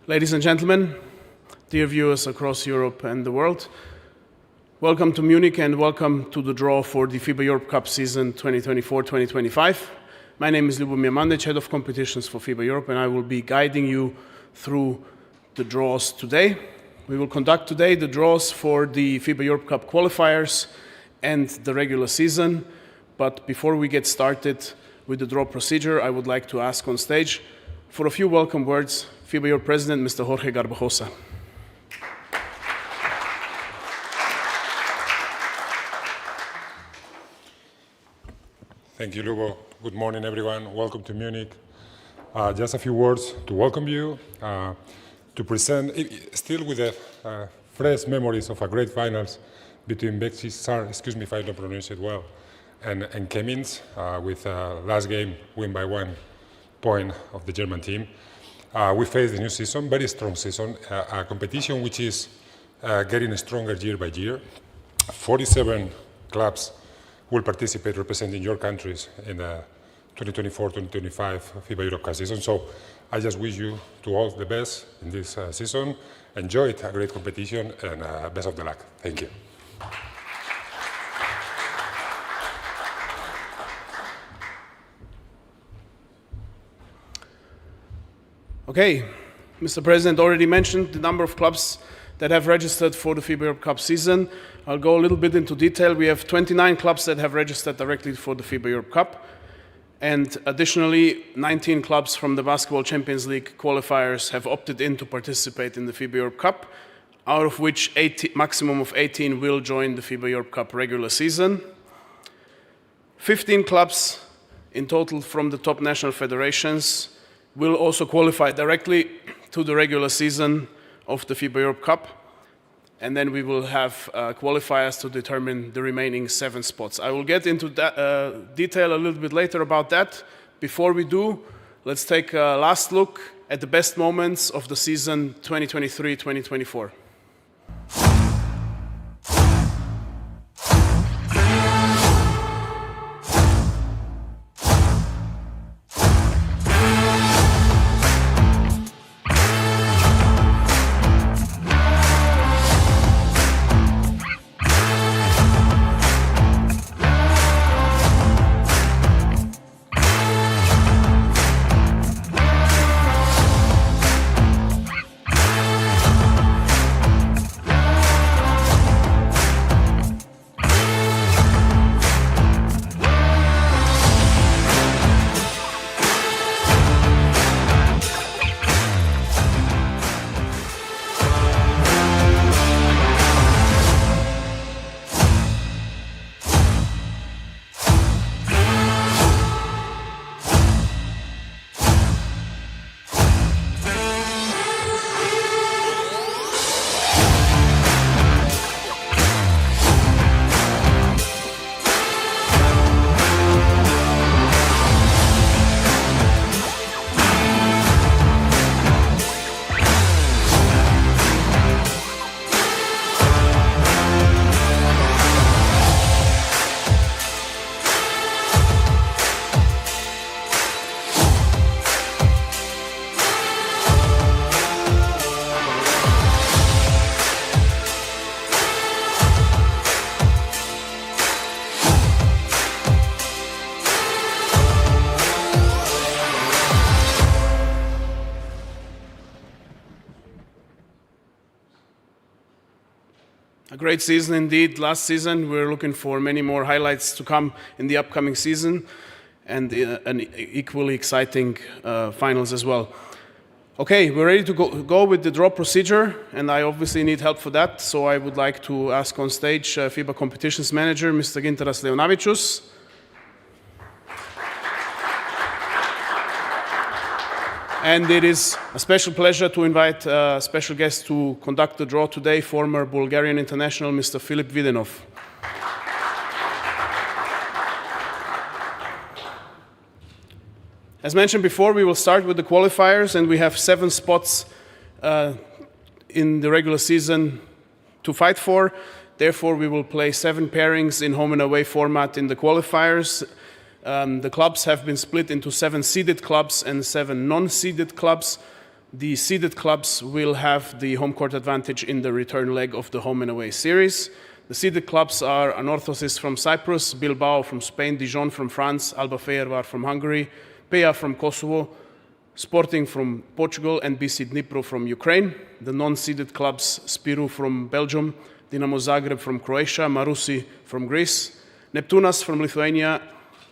Ladies and gentlemen, dear viewers across Europe and the world, welcome to Munich and welcome to the draw for the FIBA Europe Cup season 2024-2025. My name is Ljubomir Mandić, Head of Competitions for FIBA Europe, and I will be guiding you through the draws today. We will conduct today the draws for the FIBA Europe Cup qualifiers and the regular season. But before we get started with the draw procedure, I would like to ask on stage for a few welcome words FIBA Europe President, Mr. Jorge Garbajosa. Thank you, Lugo. Good morning, everyone. Welcome to Munich. Just a few words to welcome you, to present, still with the fresh memories of a great finals between Beşiktaş, excuse me if I don't pronounce it well, and Chemnitz, with last game win by 1 point of the German team. We face the new season, very strong season, a competition which is getting stronger year by year. 47 clubs will participate representing your countries in the 2024-2025 FIBA Europe Cup season. So I just wish you to all the best in this season. Enjoy it, a great competition, and best of the luck. Thank you. Okay, Mr. President already mentioned the number of clubs that have registered for the FIBA Europe Cup season. I'll go a little bit into detail. We have 29 clubs that have registered directly for the FIBA Europe Cup, and additionally 19 clubs from the Basketball Champions League qualifiers have opted in to participate in the FIBA Europe Cup, out of which maximum of 18 will join the FIBA Europe Cup regular season. 15 clubs in total from the top national federations will also qualify directly to the regular season of the FIBA Europe Cup, and then we will have qualifiers to determine the remaining 7 spots. I will get into that, detail a little bit later about that. Before we do, let's take a last look at the best moments of the season 2023-2024. A great season indeed. Last season, we're looking for many more highlights to come in the upcoming season, and an equally exciting finals as well. Okay, we're ready to go with the draw procedure, and I obviously need help for that. So I would like to ask on stage FIBA Competitions Manager, Mr. Gintaras Leonavicius. And it is a special pleasure to invite a special guest to conduct the draw today, former Bulgarian international, Mr. Filip Videnov. As mentioned before, we will start with the qualifiers, and we have 7 spots in the regular season to fight for. Therefore, we will play 7 pairings in home and away format in the qualifiers. The clubs have been split into 7 seeded clubs and 7 non-seeded clubs. The seeded clubs will have the home court advantage in the return leg of the home and away series. The seeded clubs are Anorthosis from Cyprus, Bilbao from Spain, Dijon from France, Alba Fehérvár from Hungary, Peja from Kosovo, Sporting from Portugal, and BC Dnipro from Ukraine. The non-seeded clubs, Spiru from Belgium, Dinamo Zagreb from Croatia, Marusi from Greece, Neptunas from Lithuania,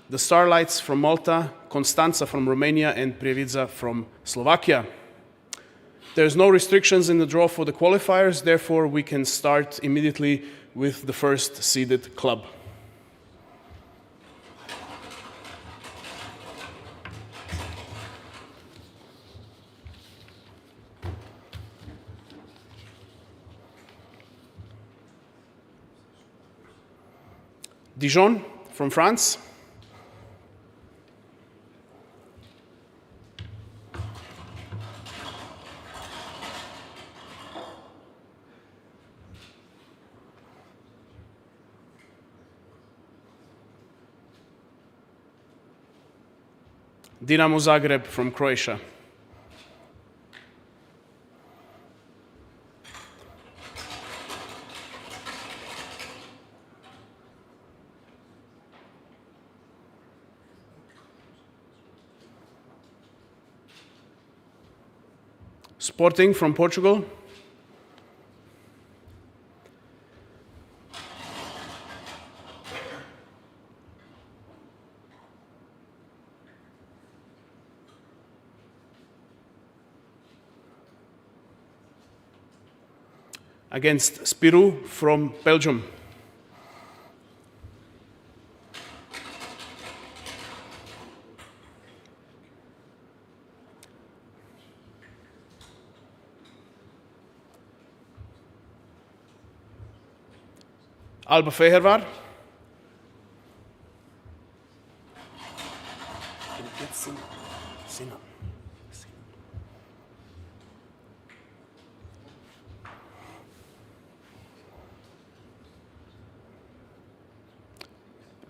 the Starlights from Malta, Constanța from Romania, and Prievidza from Slovakia. There's no restrictions in the draw for the qualifiers, therefore we can start immediately with the first seeded club. Dijon from France. Dinamo Zagreb from Croatia. Sporting from Portugal. Against Spiru from Belgium. Alba Fehérvár.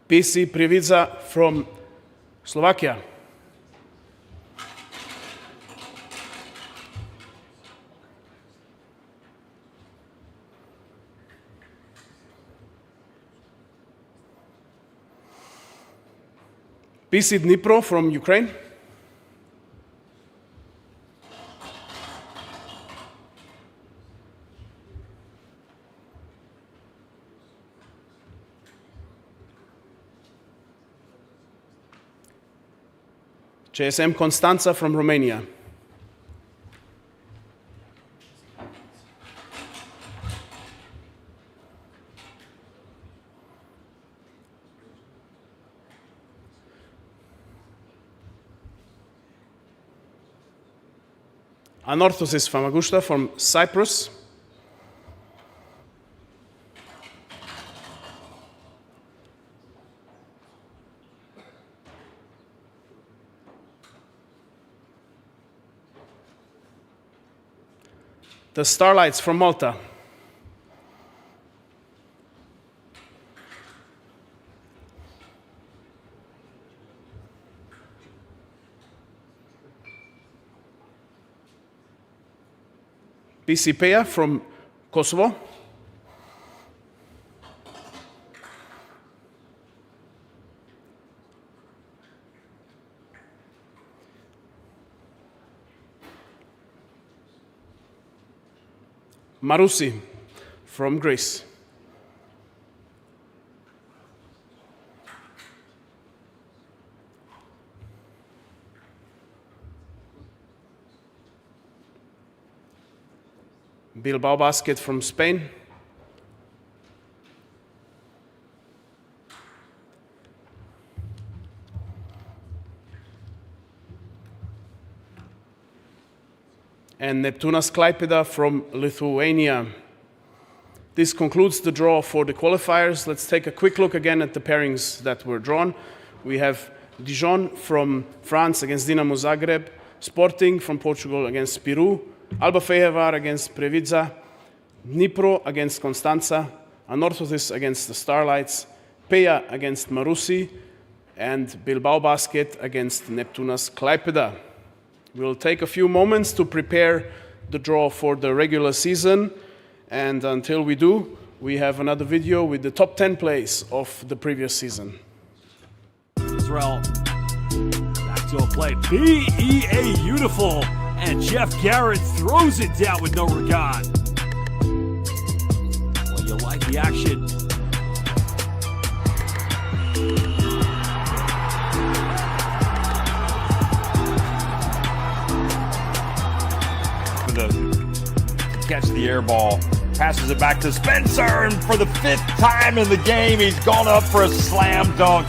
PC Prievidza from Slovakia. BC Dnipro from Ukraine. JSM Constanța from Romania. Anorthosis Famagusta from Cyprus. The Starlights from Malta. BC Peja from Kosovo. Marusi from Greece. Bilbao Basket from Spain. And Neptunas Klaipėda from Lithuania. This concludes the draw for the qualifiers. Let's take a quick look again at the pairings that were drawn. We have Dijon from France against Dinamo Zagreb, Sporting from Portugal against Spiru, Alba Fehérvár against Prievidza, Dnipro against Constanța, Anorthosis against the Starlights, Peja against Marusi, and Bilbao Basket against Neptunas Klaipėda. We'll take a few moments to prepare the draw for the regular season, and until we do, we have another video with the top 10 plays of the previous season. Israel, back to a play. B.E.A. beautiful, and Jeff Garrett throws it down with no regard. Well, you like the action. Catch the air ball, passes it back to Spencer, and for the 5th time in the game, he's gone up for a slam dunk.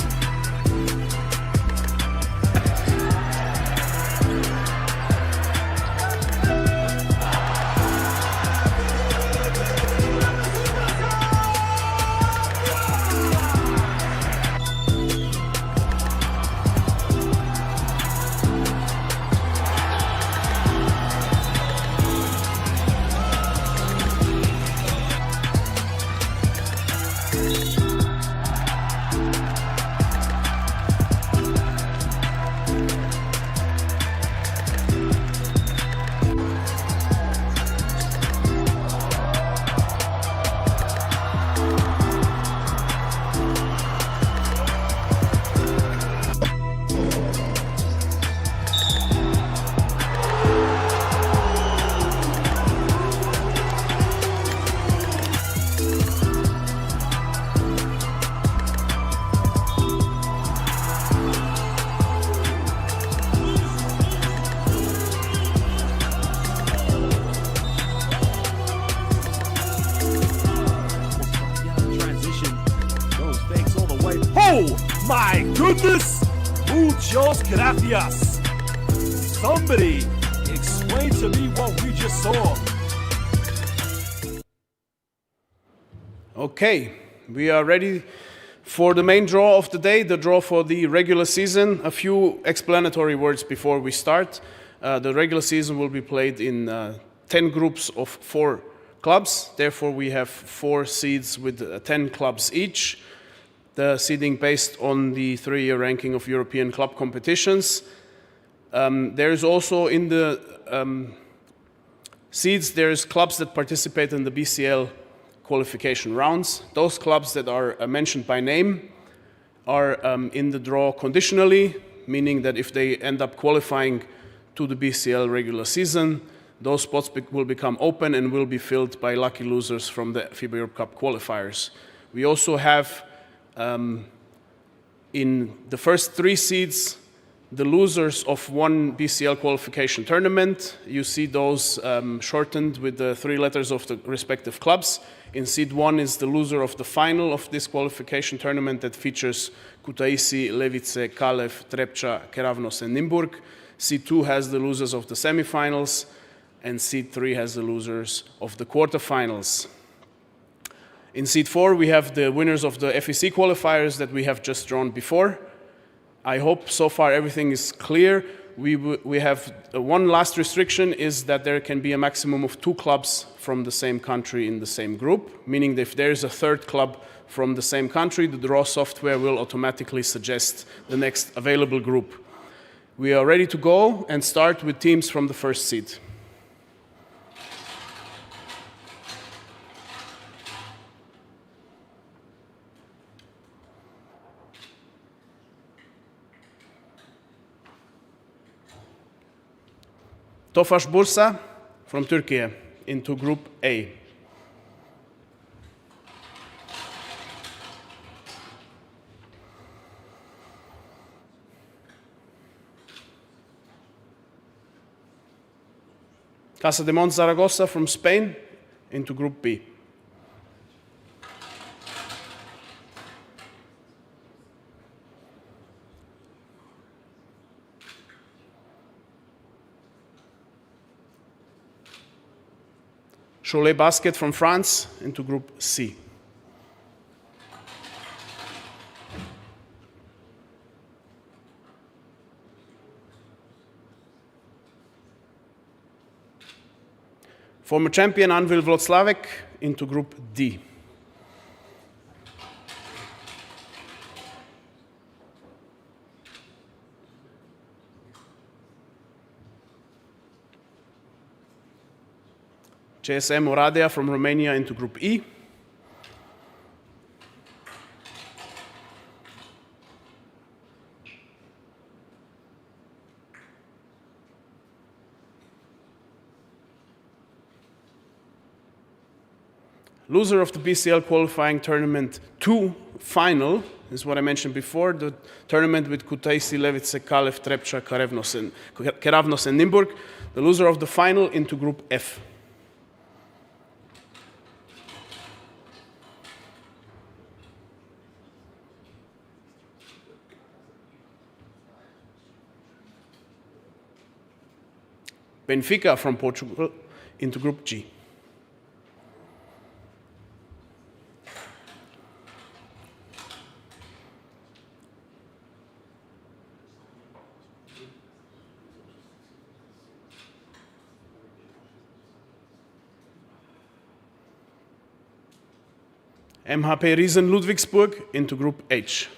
Oh my goodness! Muchos gracias. Somebody explain to me what we just saw. Okay, we are ready for the main draw of the day, the draw for the regular season. A few explanatory words before we start. The regular season will be played in 10 groups of 4 clubs. Therefore, we have 4 seeds with 10 clubs each. The seeding based on the 3-year ranking of European club competitions. There is also in the seeds, there's clubs that participate in the BCL qualification rounds. Those clubs that are mentioned by name are in the draw conditionally, meaning that if they end up qualifying to the BCL regular season, those spots will become open and will be filled by lucky losers from the FIBA Europe Cup qualifiers. We also have in the first 3 seeds, the losers of one BCL qualification tournament. You see those shortened with the 3 letters of the respective clubs. In seed 1 is the loser of the final of this qualification tournament that features Kutaisi, Levice, Kalev, Trepča, Keravnos, and Nymburk. Seed 2 has the losers of the semifinals, and seed 3 has the losers of the quarterfinals. In seed 4, we have the winners of the FEC qualifiers that we have just drawn before. I hope so far everything is clear. We have one last restriction is that there can be a maximum of 2 clubs from the same country in the same group, meaning that if there is a 3rd club from the same country, the draw software will automatically suggest the next available group. We are ready to go and start with teams from the first seed. Tofaş Bursa from Turkey into Group A. Casa de Mont Zaragoza from Spain into Group B. Cholet Basket from France into Group C. Former champion Anwil Włocławek into Group D. CSM Oradea from Romania into Group E. Loser of the BCL qualifying tournament 2 final is what I mentioned before, the tournament with Kutaisi, Levice, Kalev, Trepča, Keravnos and Nymburk. The loser of the final into Group F. Benfica from Portugal into Group G. MHP Riesen Ludwigsburg into Group H.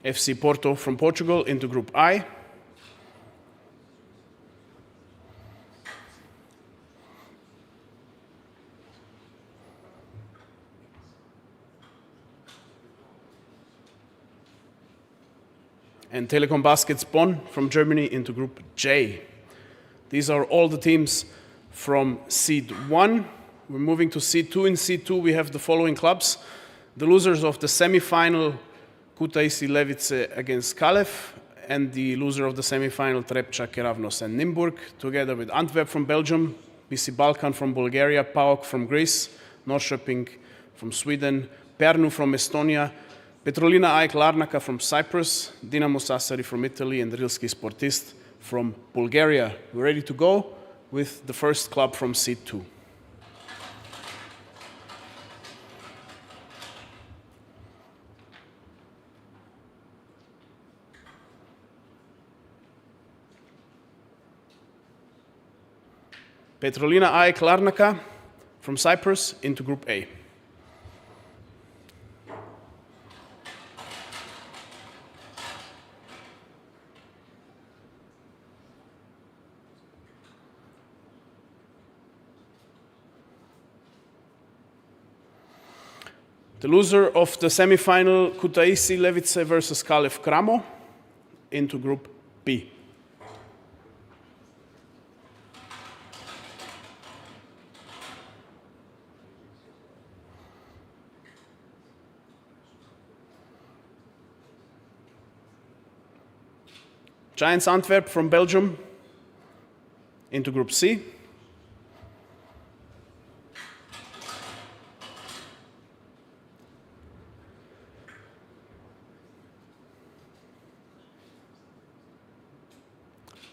FC Porto from Portugal into Group I. And Telekom Baskets Bonn from Germany into Group J. These are all the teams from Seed 1. We're moving to Seed 2. In Seed 2, we have the following clubs. The losers of the semi-final, Kutaisi Levice against Kalev, and the loser of the semi-final, Trepča, Keravnos and Nymburk, together with Antwerp from Belgium, BC Balkan from Bulgaria, PAOK from Greece, Norrköping from Sweden, Pärnu from Estonia, Petrolina AEK Larnaca from Cyprus, Dinamo Sassari from Italy, and Rilski Sportist from Bulgaria. We're ready to go with the first club from Seed 2. Petrolina AEK Larnaca from Cyprus into Group A. The loser of the semi-final, Kutaisi Levice versus Kalev Kramo, into Group B. Giants Antwerp from Belgium into Group C.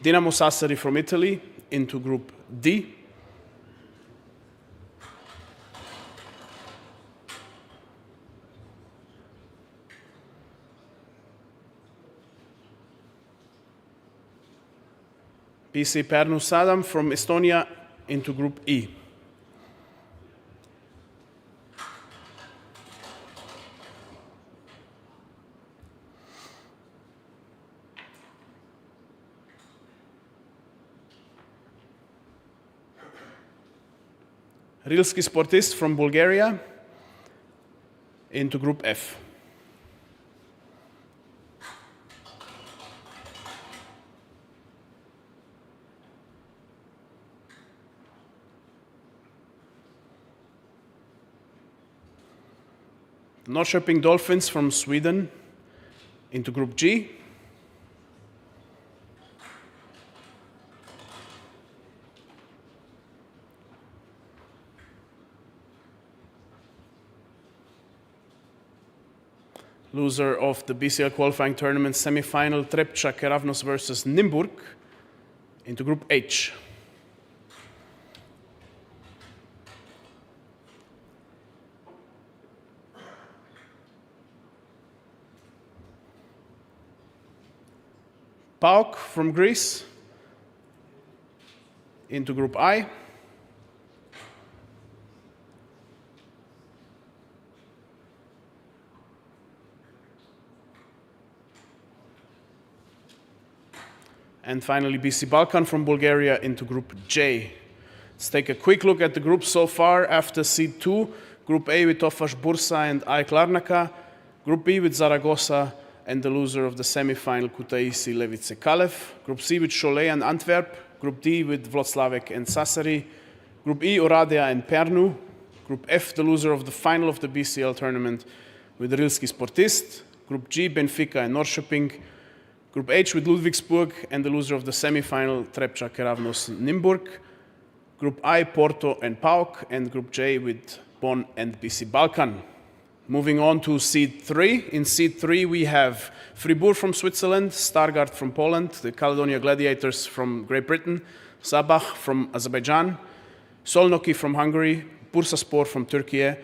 Dinamo Sassari from Italy into Group D. BC Pärnu Sadam from Estonia into Group E. Rilski Sportist from Bulgaria into Group F. Norrköping Dolphins from Sweden into Group G. Loser of the BCL qualifying tournament semi-final, Trepča Keravnos versus Nymburk into Group H. PAOK from Greece into Group I. and finally BC Balkan from Bulgaria into Group J. Let's take a quick look at the groups so far after Seed 2. Group A with Tofaş Bursa and AEK Larnaca. Group B with Zaragoza and the loser of the semi-final Kutaisi Levice Kalev. Group C with Cholet and Antwerp. Group D with Vloclavek and Sassari. Group E, Oradea and Pernu. Group F, the loser of the final of the BCL tournament with Rilski Sportist. Group G, Benfica and Norrköping. Group H with Ludwigsburg and the loser of the semi-final Trepča Keravnos Nimburg. Group I, Porto and PAOK, and Group J with Bonn and BC Balkan. Moving on to Seed 3. In Seed 3 we have Fribourg from Switzerland, Stargard from Poland, the Caledonia Gladiators from Great Britain, Sabah from Azerbaijan, Szolnoki from Hungary, Bursaspor from Turkey.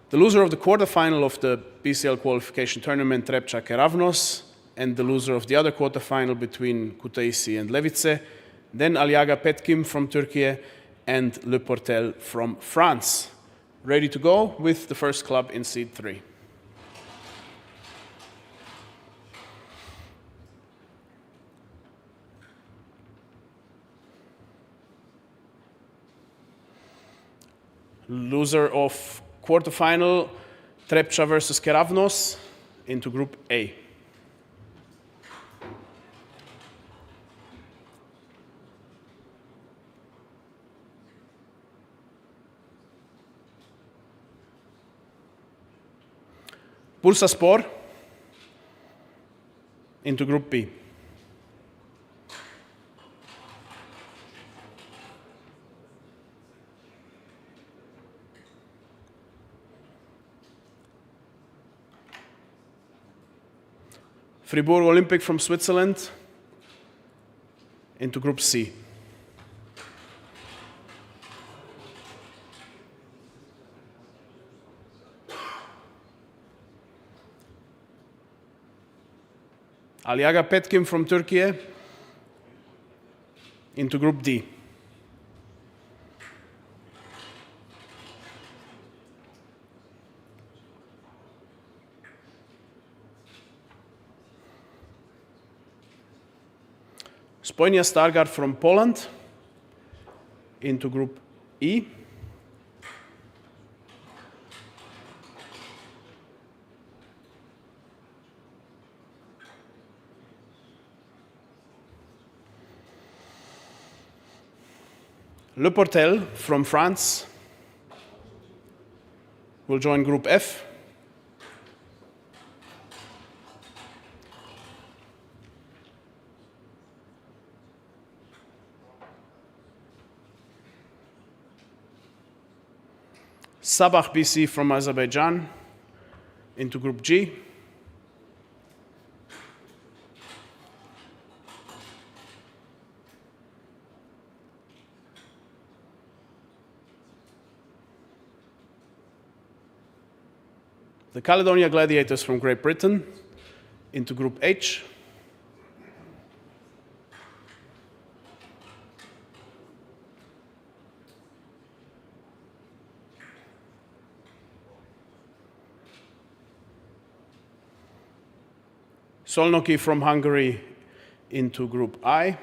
The loser of the quarterfinal of the BCL qualification tournament, Trepča Keravnos, and the loser of the other quarterfinal between Kutaisi and Levice. Then Aliaga Petkim from Turkey and Le Portel from France. Ready to go with the first club in Seed 3. Loser of quarterfinal, Trepča versus Keravnos into Group A. Bursaspor into Group B. Fribourg Olympic from Switzerland into Group C. Aliaga Petkim from Turkey into Group D. Spojnia Stargard from Poland into Group E. Le Portel from France will join Group F. Sabah BC from Azerbaijan into Group G. The Caledonia Gladiators from Great Britain into Group H. Szolnoki from Hungary into Group I.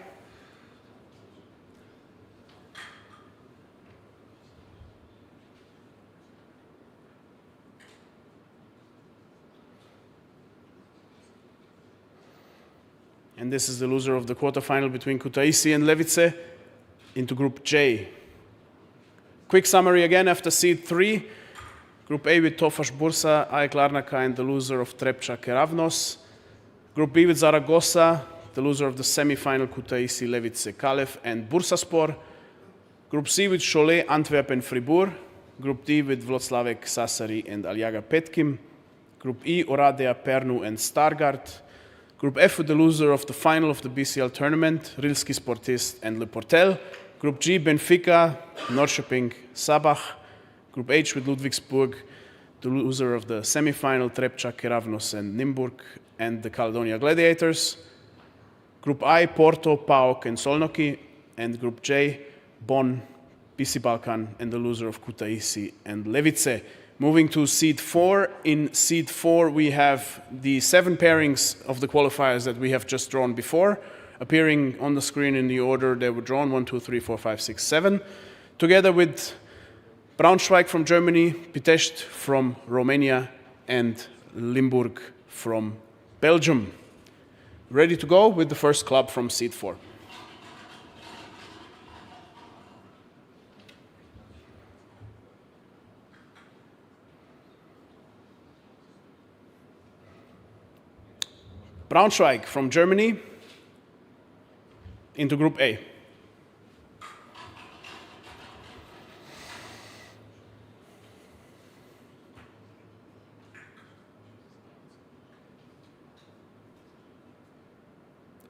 And this is the loser of the quarterfinal between Kutaisi and Levice into Group J. Quick summary again after Seed 3. Group A with Tofaş Bursa, AEK Larnaca, and the loser of Trepča Keravnos. Group B with Zaragoza, the loser of the semi-final Kutaisi Levice Kalev and Bursaspor. Group C with Cholet, Antwerp, and Fribourg. Group D with Vloclavek, Sassari, and Aliaga Petkim. Group E, Oradea, Pernu, and Stargard. Group F with the loser of the final of the BCL tournament, Rilski Sportist and Le Portel. Group G, Benfica, Norrköping, Sabah. Group H with Ludwigsburg, the loser of the semi-final, Trepča Keravnos and Nimburg, and the Caledonia Gladiators. Group I, Porto, PAOK, and Szolnoki. And Group J, Bonn, BC Balkan, and the loser of Kutaisi and Levice. Moving to Seed 4. In Seed 4, we have the 7 pairings of the qualifiers that we have just drawn before. appearing on the screen in the order they were drawn, 1, 2, 3, 4, 5, 6, 7, together with Braunschweig from Germany, Pitești from Romania, and Limburg from Belgium. Ready to go with the first club from seed 4. Braunschweig from Germany into Group A.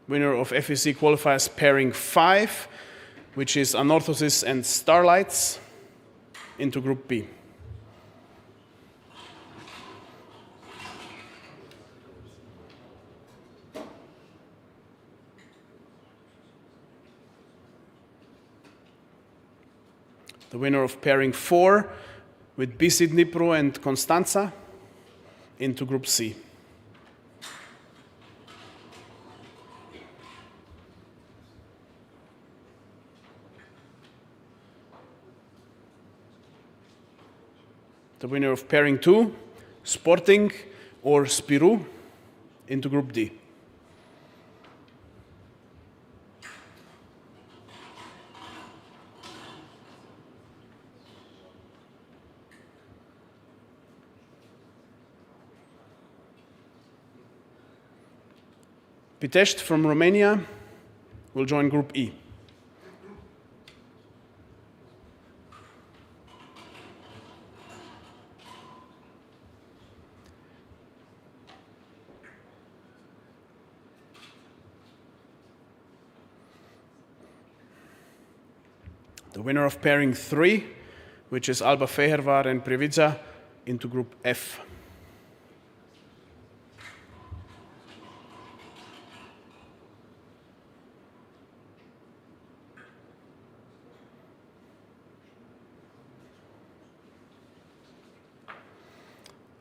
Winner of FEC Qualifiers pairing 5, which is Anorthosis and Starlights, into Group B. The winner of pairing 4 with BC Dnipro and Constanza into Group C. The winner of pairing 2, Sporting or Spiru, into Group D. Pitești from Romania will join Group E. The winner of pairing 3, which is Alba Fehervar and Prievidza, into Group F.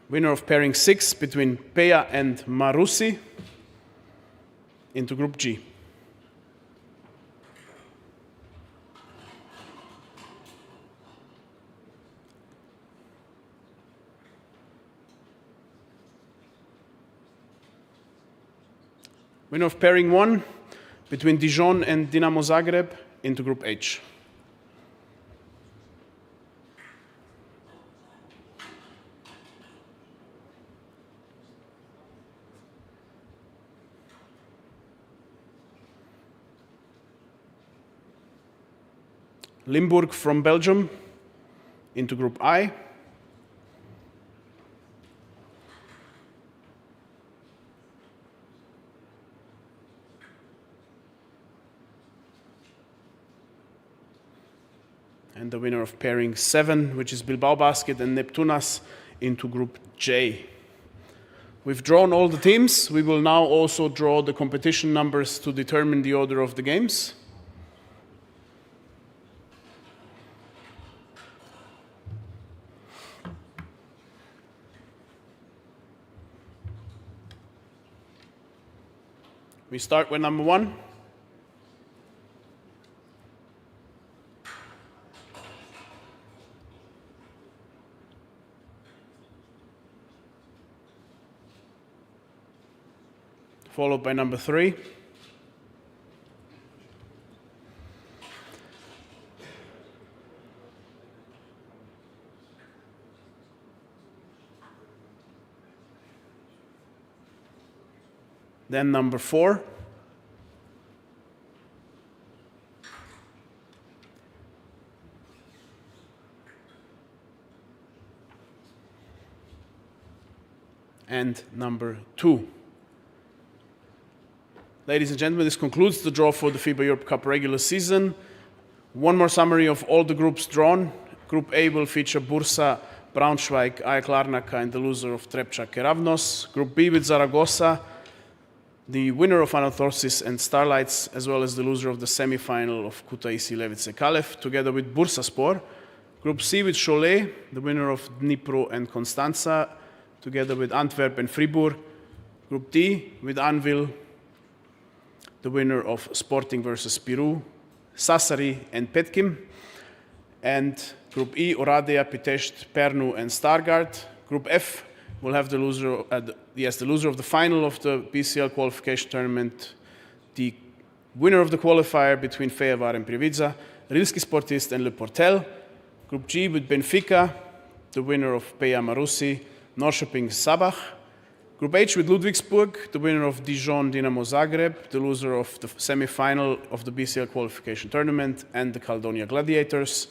Winner of pairing 6 between Peja and Marusi into Group G. Winner of pairing 1 between Dijon and Dinamo Zagreb into Group H. Limburg from Belgium into Group I. And the winner of pairing 7, which is Bilbao Basket and Neptunas, into Group J. We've drawn all the teams. We will now also draw the competition numbers to determine the order of the games. We start with number 1. Followed by number 3. Then number 4. And number 2. Ladies and gentlemen, this concludes the draw for the FIBA Europe Cup regular season. One more summary of all the groups drawn. Group A will feature Bursa, Braunschweig, AEK Larnaca, and the loser of Trepča Keravnos. Group B with Zaragoza, the winner of Anorthosis and Starlights, as well as the loser of the semi-final of Kutaisi Levice Kalev, together with Bursaspor. Group C with Cholet, the winner of Dnipro and Constanza, together with Antwerp and Fribourg. Group D with Anvil, the winner of Sporting versus Peru, Sassari and Petkim. And Group E, Oradea, Pitești, Pernu and Stargard. Group F will have the loser of the final of the BCL qualification tournament, the winner of the qualifier between Fejevar and Prievidza, Rilski Sportist and Le Portel. Group G with Benfica, the winner of Peja Marusi, Norrköping Sabah. Group H with Ludwigsburg, the winner of Dijon Dinamo Zagreb, the loser of the semi-final of the BCL qualification tournament, and the Caledonia Gladiators.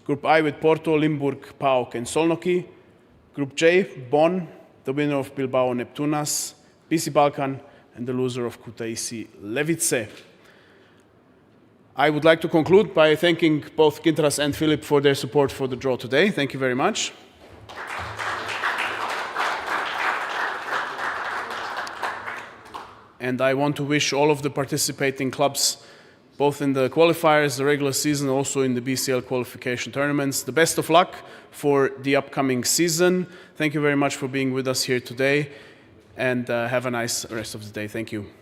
Group I with Porto, Limburg, PAOK and Solnoki. Group J, Bonn, the winner of Bilbao Neptunas, BC Balkan, and the loser of Kutaisi Levice. I would like to conclude by thanking both Gintras and Philip for their support for the draw today. Thank you very much. And I want to wish all of the participating clubs, both in the qualifiers, the regular season, also in the BCL qualification tournaments, the best of luck for the upcoming season. Thank you very much for being with us here today, and have a nice rest of the day. Thank you.